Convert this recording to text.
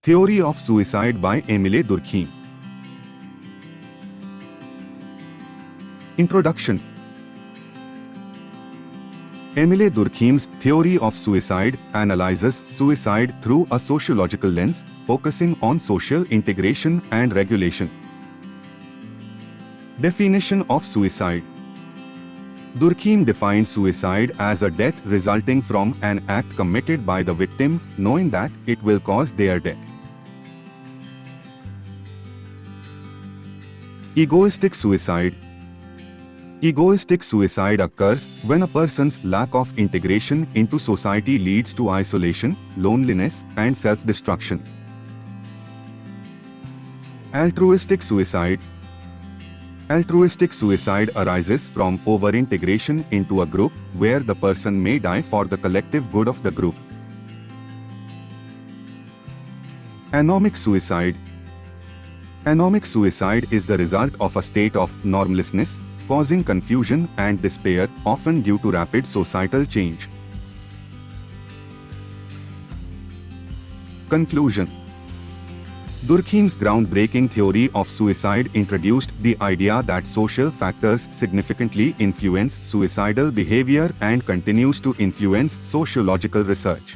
Theory of Suicide by Emile Durkheim. Introduction. Emile Durkheim's theory of suicide analyzes suicide through a sociological lens, focusing on social integration and regulation. Definition of suicide. Durkheim defines suicide as a death resulting from an act committed by the victim, knowing that it will cause their death. Egoistic suicide. Egoistic suicide occurs when a person's lack of integration into society leads to isolation, loneliness, and self-destruction. Altruistic suicide. Altruistic suicide arises from over-integration into a group where the person may die for the collective good of the group. Anomic suicide. Anomic suicide is the result of a state of normlessness, causing confusion and despair, often due to rapid societal change. Conclusion. Durkheim's groundbreaking theory of suicide introduced the idea that social factors significantly influence suicidal behavior and continues to influence sociological research.